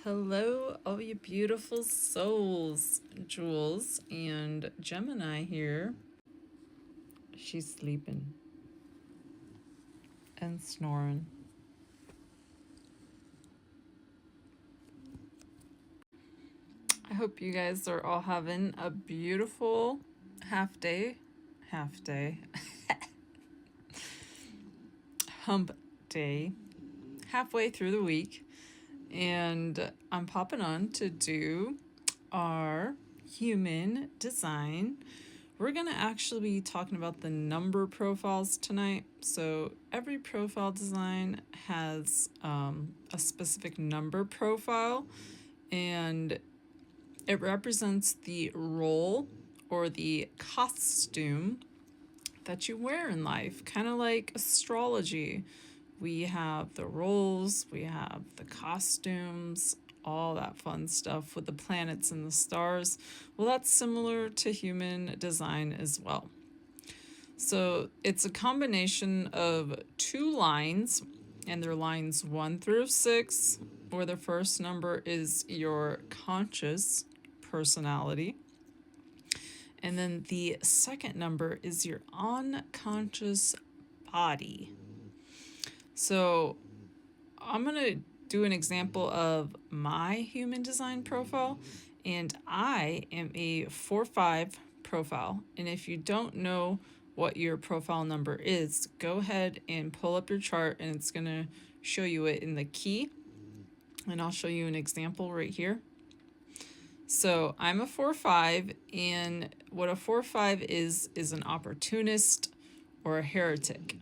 Hello, all you beautiful souls. Jules and Gemini here. She's sleeping and snoring. I hope you guys are all having a beautiful half day, hump day, halfway through the week. And I'm popping on to do our human design. We're going to actually be talking about the number profiles tonight. So every profile design has a specific number profile, and it represents the role or the costume that you wear in life, kind of like astrology. We have the roles, we have the costumes, all that fun stuff with the planets and the stars. Well, that's similar to human design as well. So it's a combination of two lines, and they're lines 1 through 6, where the first number is your conscious personality. And then the second number is your unconscious body. So I'm going to do an example of my human design profile, and I am a 4-5 profile. And if you don't know what your profile number is, go ahead and pull up your chart, and it's going to show you it in the key. And I'll show you an example right here. So I'm a 4-5, and what a 4-5 is an opportunist or a heretic.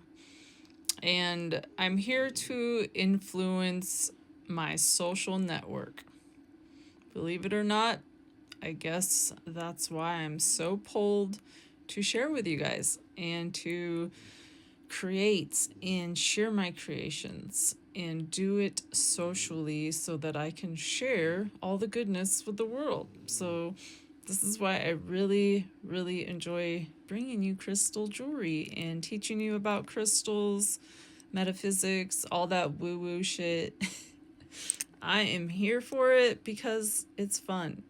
And I'm here to influence my social network. Believe it or not, I guess that's why I'm so pulled to share with you guys and to create and share my creations and do it socially so that I can share all the goodness with the world. So this is why I really, really enjoy bringing you crystal jewelry and teaching you about crystals, metaphysics, all that woo-woo shit. I am here for it because it's fun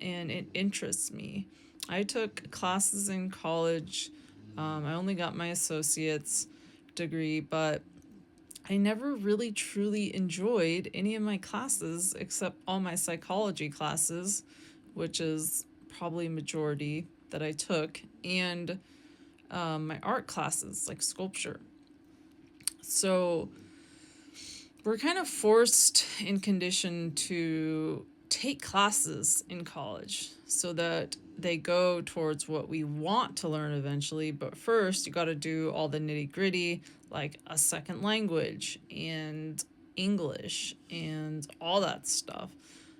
and it interests me. I took classes in college. I only got my associate's degree, but I never really truly enjoyed any of my classes except all my psychology classes, which is probably majority that I took, and my art classes like sculpture. So we're kind of forced and conditioned to take classes in college so that they go towards what we want to learn eventually. But first, you got to do all the nitty gritty, like a second language and English and all that stuff.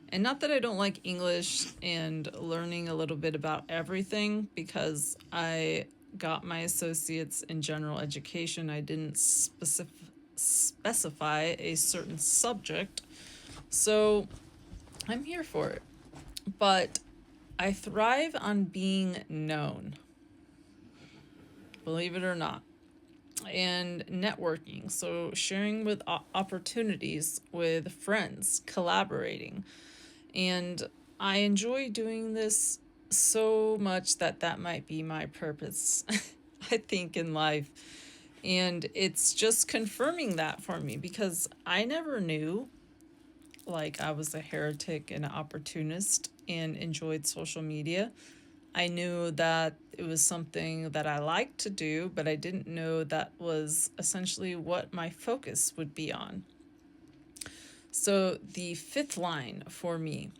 And not that I don't like English and learning a little bit about everything, because I got my associates in general education. I didn't specify a certain subject. So I'm here for it. But I thrive on being known, believe it or not, and networking. So sharing with opportunities with friends, collaborating. And I enjoy doing this so much that might be my purpose, I think, in life. And it's just confirming that for me, because I never knew like I was a heretic and an opportunist and enjoyed social media. I knew that it was something that I liked to do, but I didn't know that was essentially what my focus would be on. So the fifth line for me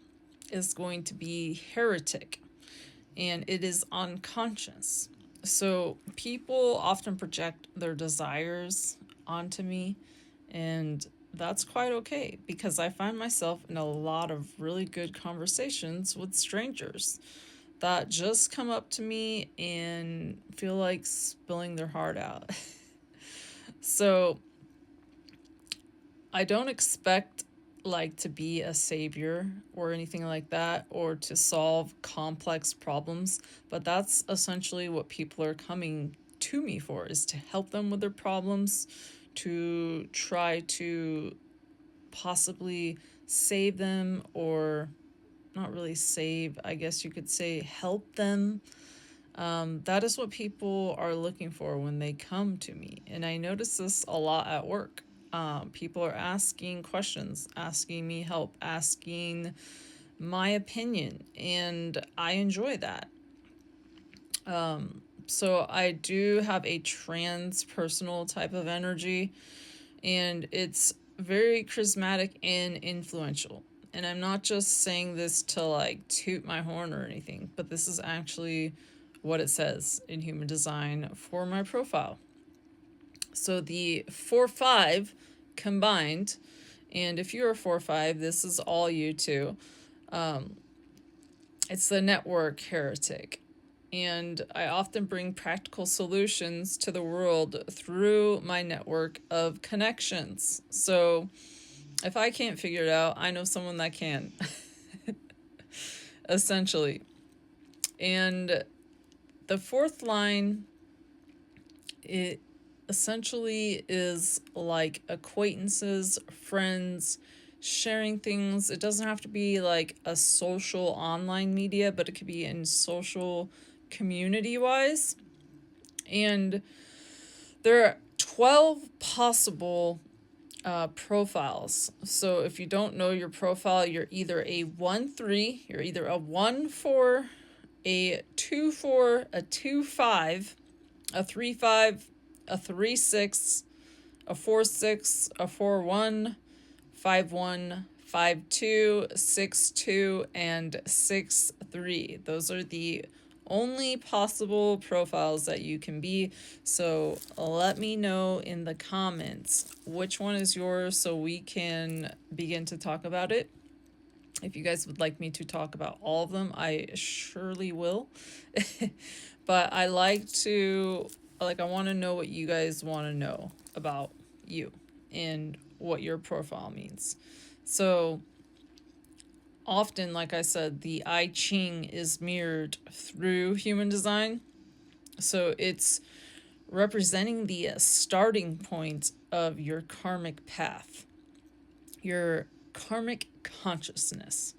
is going to be heretic, and it is unconscious. So people often project their desires onto me, and that's quite okay, because I find myself in a lot of really good conversations with strangers that just come up to me and feel like spilling their heart out. So I don't expect like to be a savior or anything like that, or to solve complex problems, but that's essentially what people are coming to me for, is to help them with their problems, to try to possibly save them, or not really save, I guess you could say help them. That is what people are looking for when they come to me. And I notice this a lot at work. People are asking questions, asking me help, asking my opinion, and I enjoy that. So I do have a transpersonal type of energy, and it's very charismatic and influential. And I'm not just saying this to like toot my horn or anything, but this is actually what it says in human design for my profile. So the 4-5 combined, and if you're a 4-5, this is all you too. It's the network heretic. And I often bring practical solutions to the world through my network of connections. So if I can't figure it out, I know someone that can, essentially. And the fourth line, it essentially is like acquaintances, friends, sharing things. It doesn't have to be like a social online media, but it could be in social community wise. And there are 12 possible profiles. So if you don't know your profile, you're either a 1-3, you're either a 1-4, a 2-4, a 2-5, a 3-5, a 3-6, a 4-6, a 4-1, 5-1, 5-2, 6-2, and 6-3. Those are the only possible profiles that you can be. So let me know in the comments which one is yours so we can begin to talk about it. If you guys would like me to talk about all of them, I surely will. But I want to know what you guys want to know about you and what your profile means. So often, like I said, the I Ching is mirrored through human design. So it's representing the starting point of your karmic path, your karmic consciousness.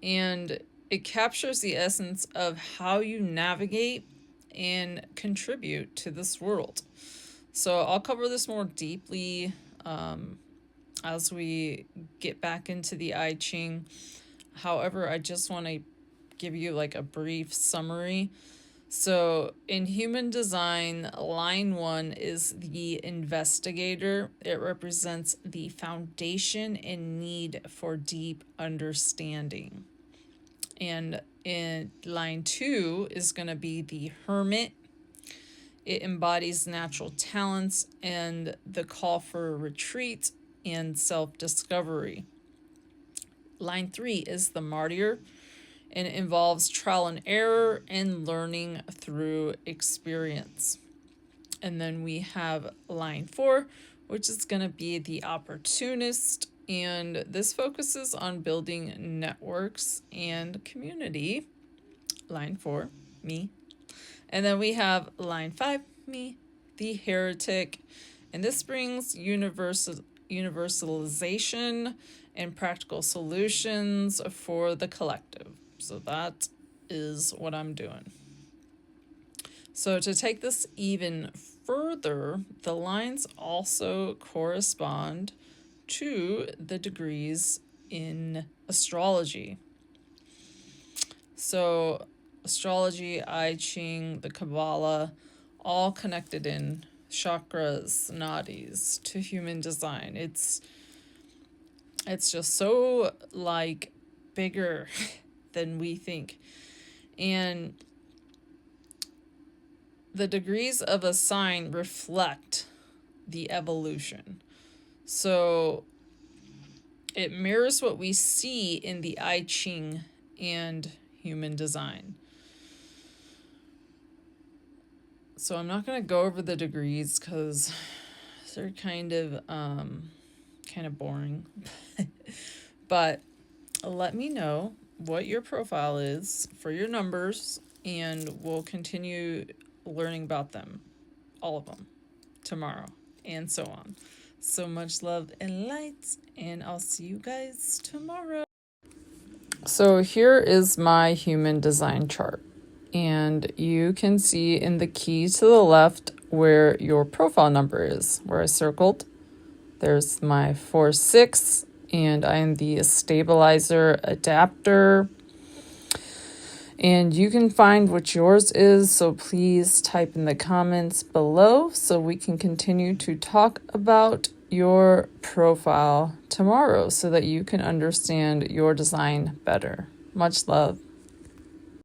And it captures the essence of how you navigate and contribute to this world. So I'll cover this more deeply as we get back into the I Ching. However, I just want to give you like a brief summary. So in human design, line 1 is the investigator. It represents the foundation and need for deep understanding. And in line 2 is going to be the hermit. It embodies natural talents and the call for retreat and self-discovery. Line 3 is the martyr, and it involves trial and error and learning through experience. And then we have line 4, which is going to be the opportunist, and this focuses on building networks and community. Line 4, me. And then we have line 5, me, the heretic, and this brings universalization and practical solutions for the collective. So that is what I'm doing. So to take this even further, the lines also correspond to the degrees in astrology. So astrology, I Ching, the Kabbalah, all connected in chakras, nadis to human design. It's just so like bigger than we think. And the degrees of a sign reflect the evolution. So it mirrors what we see in the I Ching and human design. So I'm not going to go over the degrees because they're kind of boring. But let me know what your profile is for your numbers, and we'll continue learning about them, all of them, tomorrow, and so on. So much love and light, and I'll see you guys tomorrow. So here is my human design chart. And you can see in the key to the left where your profile number is, where I circled. There's my 4-6, and I am the stabilizer adapter. And you can find what yours is, so please type in the comments below so we can continue to talk about your profile tomorrow so that you can understand your design better. Much love.